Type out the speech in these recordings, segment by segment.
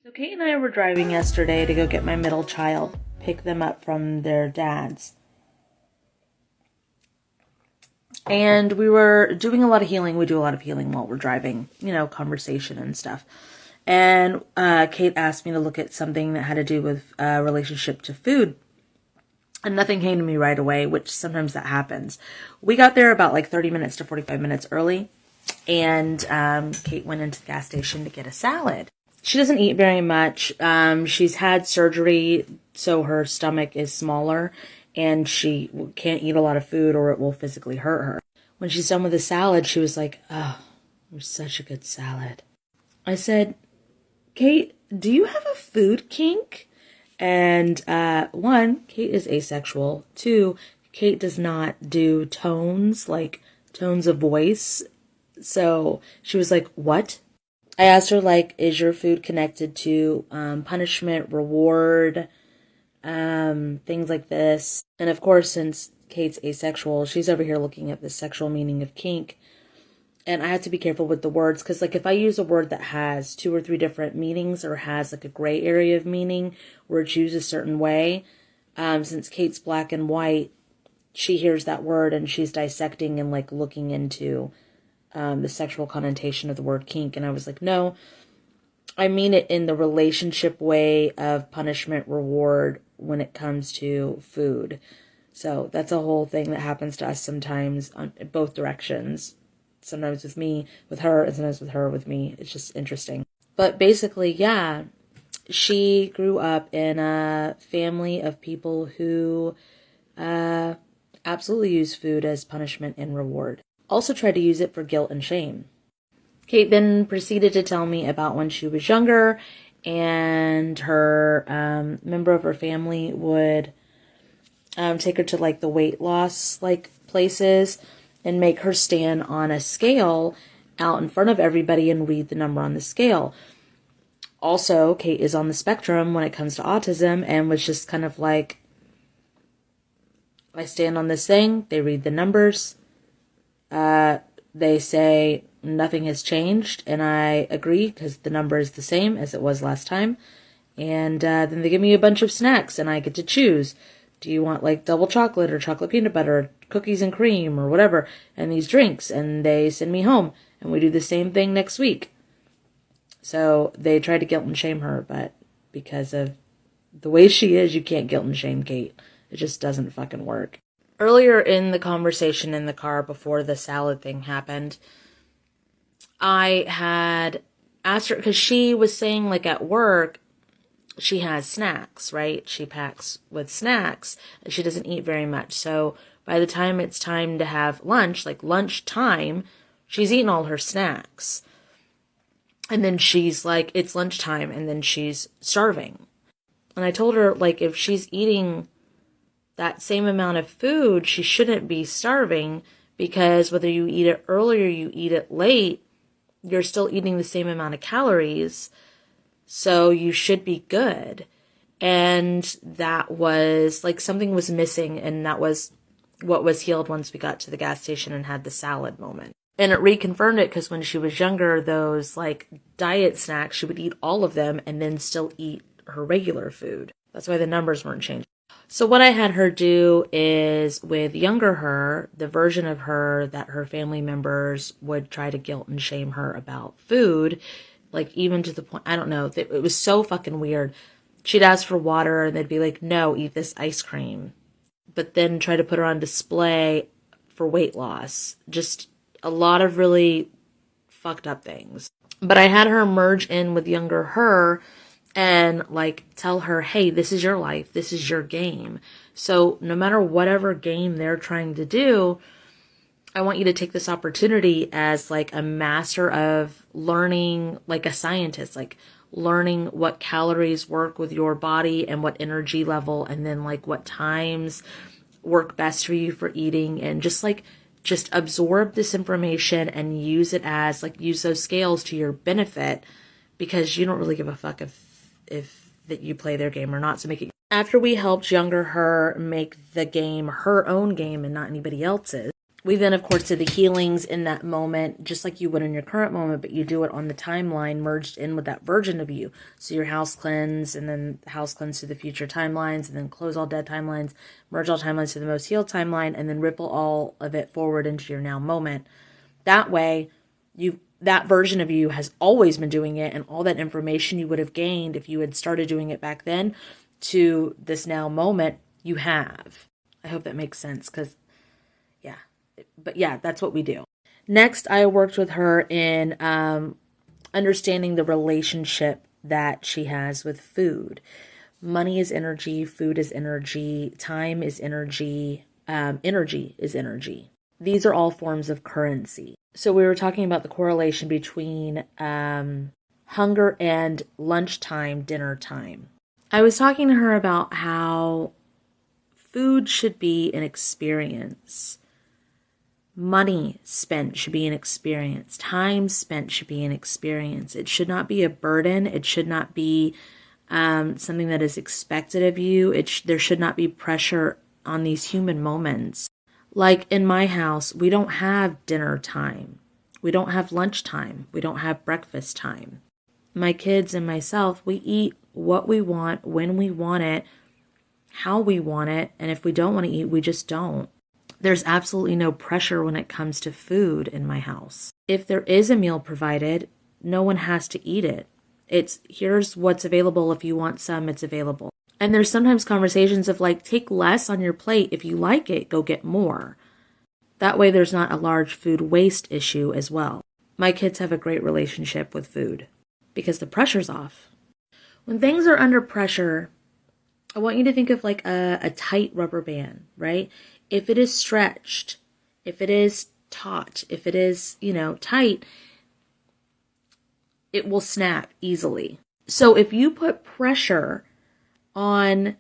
So Kate and I were driving yesterday to go get my middle child, pick them up from their dads. And we were doing a lot of healing. We do a lot of healing while we're driving, conversation and stuff. And Kate asked me to look at something that had to do with relationship to food. And nothing came to me right away, which sometimes that happens. We got there about like 30 minutes to 45 minutes early. And Kate went into the gas station to get a salad. She doesn't eat very much. She's had surgery, so her stomach is smaller, and she can't eat a lot of food or it will physically hurt her. When she's done with the salad, she was like, "Oh, it was such a good salad." I said, "Kate, do you have a food kink?" And one, Kate is asexual. Two, Kate does not do tones, like tones of voice. So she was like, "What?" I asked her, is your food connected to punishment, reward, things like this? And of course, since Kate's asexual, she's over here looking at the sexual meaning of kink. And I have to be careful with the words, because if I use a word that has 2 or 3 different meanings or has a gray area of meaning where it's used a certain way, since Kate's black and white, she hears that word and she's dissecting and looking into the sexual connotation of the word kink. And I was like, no, I mean it in the relationship way of punishment, reward when it comes to food. So that's a whole thing that happens to us sometimes on both directions. Sometimes with me, with her, and sometimes with her, with me. It's just interesting. But basically, yeah, she grew up in a family of people who absolutely use food as punishment and reward. Also tried to use it for guilt and shame. Kate then proceeded to tell me about when she was younger and her member of her family would take her to the weight loss places and make her stand on a scale out in front of everybody and read the number on the scale. Also, Kate is on the spectrum when it comes to autism and was just kind of like, I stand on this thing, they read the numbers, they say nothing has changed, and I agree because the number is the same as it was last time. And then they give me a bunch of snacks, and I get to choose. Do you want double chocolate or chocolate peanut butter, or cookies and cream, or whatever, and these drinks, and they send me home, and we do the same thing next week. So they try to guilt and shame her, but because of the way she is, you can't guilt and shame Kate. It just doesn't fucking work. Earlier in the conversation in the car before the salad thing happened, I had asked her, because she was saying at work, she has snacks, right? She packs with snacks and she doesn't eat very much. So by the time it's time to have lunch, lunch time, she's eaten all her snacks. And then she's like, it's lunchtime, and then she's starving. And I told her, if she's eating that same amount of food, she shouldn't be starving, because whether you eat it early or you eat it late, you're still eating the same amount of calories. So you should be good. And that was something was missing, and that was what was healed once we got to the gas station and had the salad moment. And it reconfirmed it, because when she was younger, those diet snacks, she would eat all of them and then still eat her regular food. That's why the numbers weren't changing. So what I had her do is, with younger her, the version of her that her family members would try to guilt and shame her about food, even to the point, I don't know, it was so fucking weird. She'd ask for water and they'd be like, no, eat this ice cream. But then try to put her on display for weight loss. Just a lot of really fucked up things. But I had her merge in with younger her and tell her, hey, this is your life. This is your game. So no matter whatever game they're trying to do, I want you to take this opportunity as a master of learning, a scientist, learning what calories work with your body and what energy level, and then what times work best for you for eating, and just absorb this information and use it as use those scales to your benefit, because you don't really give a fuck if that you play their game or not. So make it. After we helped younger her make the game her own game and not anybody else's, We then, of course, did the healings in that moment, just like you would in your current moment, but you do it on the timeline merged in with that version of you. So your house cleanse, and then house cleanse to the future timelines, and then close all dead timelines, merge all timelines to the most healed timeline, and then ripple all of it forward into your now moment. That way, that version of you has always been doing it, and all that information you would have gained if you had started doing it back then to this now moment, you have. I hope that makes sense, because but yeah, that's what we do. Next, I worked with her in understanding the relationship that she has with food. Money is energy, food is energy, time is energy, energy is energy. These are all forms of currency. So we were talking about the correlation between hunger and lunchtime, dinner time. I was talking to her about how food should be an experience. Money spent should be an experience. Time spent should be an experience. It should not be a burden. It should not be something that is expected of you. There should not be pressure on these human moments. Like in my house, we don't have dinner time. We don't have lunch time. We don't have breakfast time. My kids and myself, we eat what we want, when we want it, how we want it, and if we don't want to eat, we just don't. There's absolutely no pressure when it comes to food in my house. If there is a meal provided, no one has to eat it. It's here's what's available. If you want some, it's available. And there's sometimes conversations of like, take less on your plate. If you like it, go get more. That way there's not a large food waste issue as well. My kids have a great relationship with food because the pressure's off. When things are under pressure, I want you to think of like a tight rubber band, right? If it is stretched, if it is taut, if it is, tight, it will snap easily. So if you put pressure on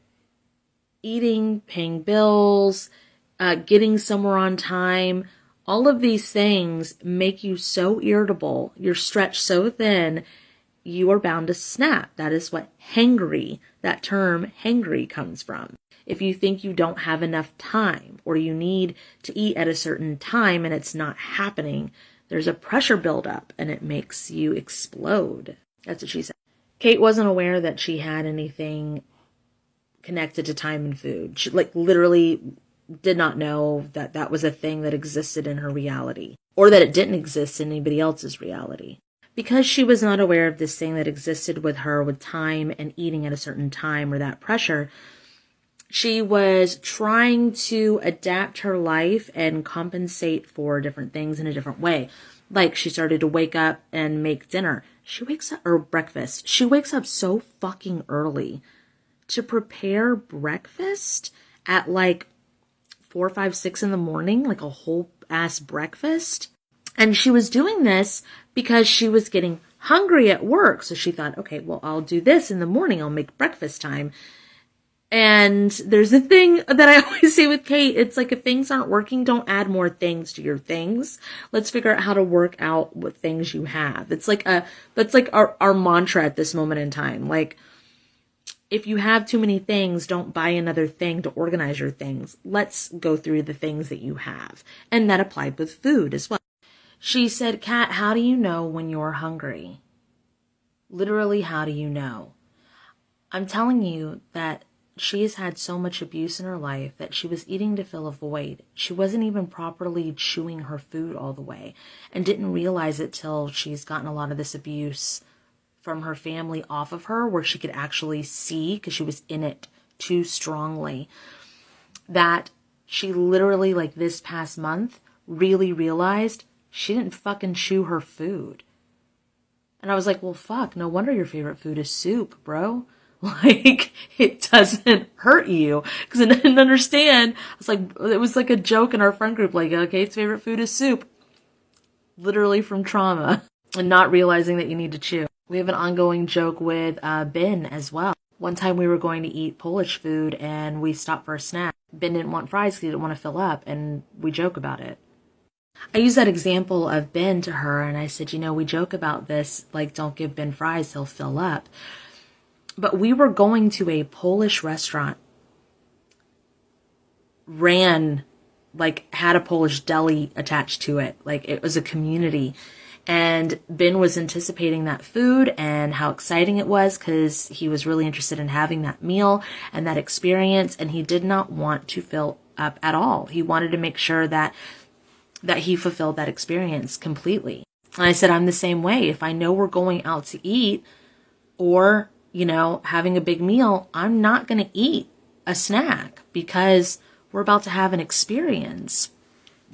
eating, paying bills, getting somewhere on time, all of these things make you so irritable, you're stretched so thin, you are bound to snap. That is what hangry, that term hangry comes from. If you think you don't have enough time or you need to eat at a certain time and it's not happening, there's a pressure buildup and it makes you explode. That's what she said. Kate wasn't aware that she had anything connected to time and food. She literally did not know that that was a thing that existed in her reality or that it didn't exist in anybody else's reality. Because she was not aware of this thing that existed with her with time and eating at a certain time or that pressure, she was trying to adapt her life and compensate for different things in a different way. Like she started to wake up and make dinner. Or breakfast. She wakes up so fucking early to prepare breakfast at like 4, 5, 6 in the morning, like a whole ass breakfast. And she was doing this because she was getting hungry at work. So she thought, okay, well, I'll do this in the morning. I'll make breakfast time. And there's a thing that I always say with Kate. It's like if things aren't working, don't add more things to your things. Let's figure out how to work out what things you have. That's like our mantra at this moment in time. Like if you have too many things, don't buy another thing to organize your things. Let's go through the things that you have. And that applied with food as well. She said, Kat, how do you know when you're hungry? Literally, how do you know? I'm telling you that she has had so much abuse in her life that she was eating to fill a void. She wasn't even properly chewing her food all the way and didn't realize it till she's gotten a lot of this abuse from her family off of her where she could actually see, because she was in it too strongly, that she literally, like this past month, really realized she didn't fucking chew her food. And I was like, well, fuck, no wonder your favorite food is soup, bro. Like, it doesn't hurt you. Because I didn't understand. It was like a joke in our friend group. Like, Kate's favorite food is soup. Literally from trauma. And not realizing that you need to chew. We have an ongoing joke with Ben as well. One time we were going to eat Polish food and we stopped for a snack. Ben didn't want fries because he didn't want to fill up. And we joke about it. I used that example of Ben to her and I said, we joke about this. Like, don't give Ben fries, he'll fill up. But we were going to a Polish restaurant ran like had a Polish deli attached to it. Like it was a community. And Ben was anticipating that food and how exciting it was because he was really interested in having that meal and that experience. And he did not want to fill up at all. He wanted to make sure that he fulfilled that experience completely. And I said, I'm the same way. If I know we're going out to eat or, having a big meal, I'm not going to eat a snack because we're about to have an experience.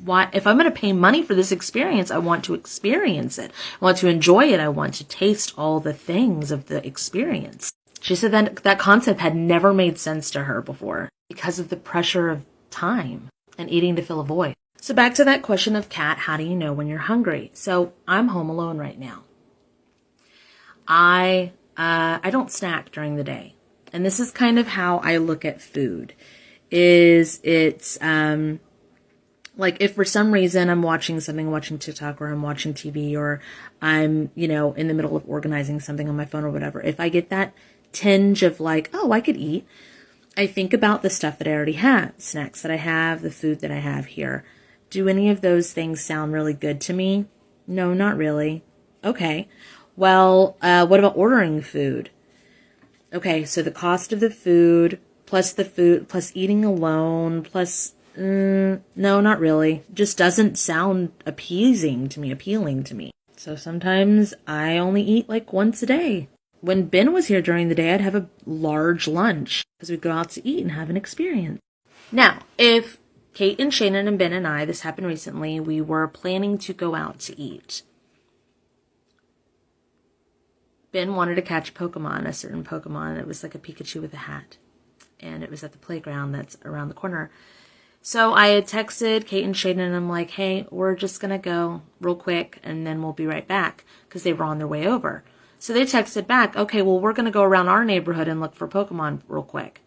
Why, if I'm going to pay money for this experience, I want to experience it. I want to enjoy it. I want to taste all the things of the experience. She said that concept had never made sense to her before because of the pressure of time and eating to fill a void. So back to that question of Kat, how do you know when you're hungry? So I'm home alone right now. I don't snack during the day. And this is kind of how I look at food. It's like if for some reason I'm watching TikTok or I'm watching TV or I'm, in the middle of organizing something on my phone or whatever, if I get that tinge of like, oh, I could eat, I think about the stuff that I already have, snacks that I have, the food that I have here. Do any of those things sound really good to me? No, not really. Okay. Well, what about ordering food? Okay, so the cost of the food, plus eating alone, plus, no, not really. Just doesn't sound appealing to me. So sometimes I only eat like once a day. When Ben was here during the day, I'd have a large lunch because we'd go out to eat and have an experience. Now, if Kate and Shannon and Ben and I, this happened recently, we were planning to go out to eat. Ben wanted to catch a certain Pokemon. It was like a Pikachu with a hat. And it was at the playground that's around the corner. So I had texted Kate and Shannon and I'm like, hey, we're just going to go real quick and then we'll be right back because they were on their way over. So they texted back, okay, well, we're going to go around our neighborhood and look for Pokemon real quick.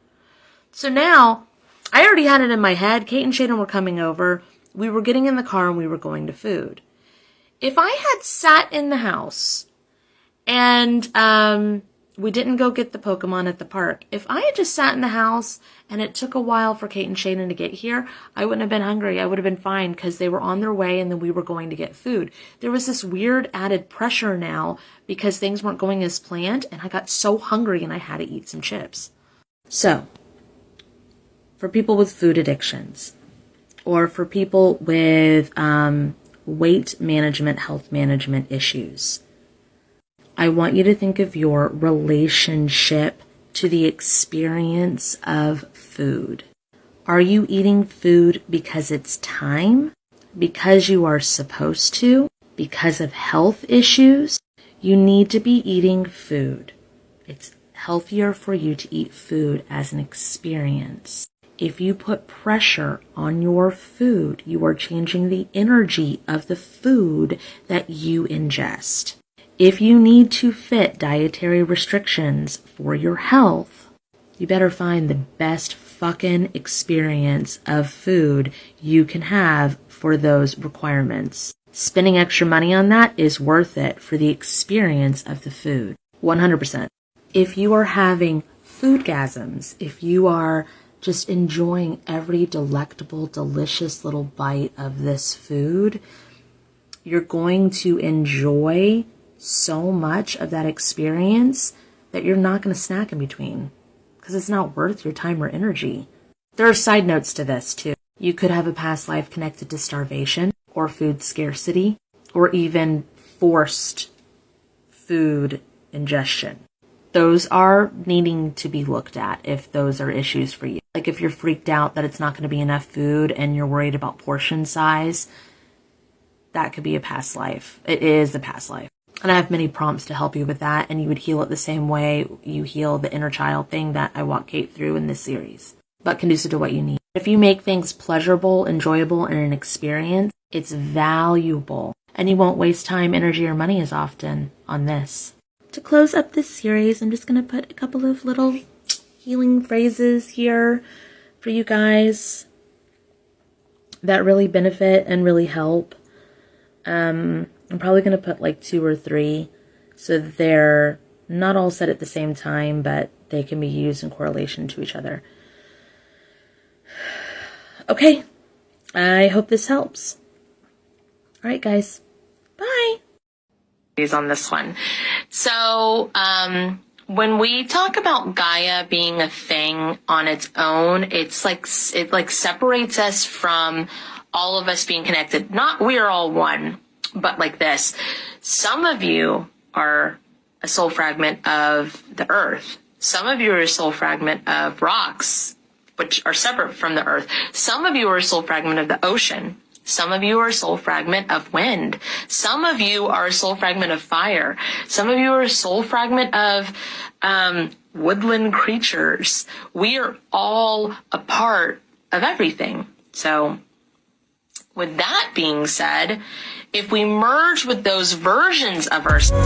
So now I already had it in my head. Kate and Shannon were coming over. We were getting in the car and we were going to food. If I had sat in the house and we didn't go get the Pokemon at the park. If I had just sat in the house and it took a while for Kate and Shannon to get here, I wouldn't have been hungry. I would have been fine because they were on their way and then we were going to get food. There was this weird added pressure now because things weren't going as planned and I got so hungry and I had to eat some chips. So, for people with food addictions or for people with weight management, health management issues, I want you to think of your relationship to the experience of food. Are you eating food because it's time? Because you are supposed to? Because of health issues? You need to be eating food. It's healthier for you to eat food as an experience. If you put pressure on your food, you are changing the energy of the food that you ingest. If you need to fit dietary restrictions for your health, you better find the best fucking experience of food you can have for those requirements. Spending extra money on that is worth it for the experience of the food. 100%. If you are having foodgasms, if you are just enjoying every delectable, delicious little bite of this food, you're going to enjoy so much of that experience that you're not going to snack in between because it's not worth your time or energy. There are side notes to this too. You could have a past life connected to starvation or food scarcity or even forced food ingestion. Those are needing to be looked at if those are issues for you. Like if you're freaked out that it's not going to be enough food and you're worried about portion size, that could be a past life. It is a past life. And I have many prompts to help you with that, and you would heal it the same way you heal the inner child thing that I walk Kate through in this series, but conducive to what you need. If you make things pleasurable, enjoyable, and an experience, it's valuable, and you won't waste time, energy, or money as often on this. To close up this series, I'm just going to put a couple of little healing phrases here for you guys that really benefit and really help. I'm probably going to put like 2 or 3 so that they're not all said at the same time, but they can be used in correlation to each other. Okay, I hope this helps. All right, guys. Bye. On this one. So, when we talk about Gaia being a thing on its own, it separates us from all of us being connected. Not we are all one, but like this. Some of you are a soul fragment of the earth. Some of you are a soul fragment of rocks, which are separate from the earth. Some of you are a soul fragment of the ocean. Some of you are a soul fragment of wind. Some of you are a soul fragment of fire. Some of you are a soul fragment of woodland creatures. We are all a part of everything. So with that being said, if we merge with those versions of ourselves,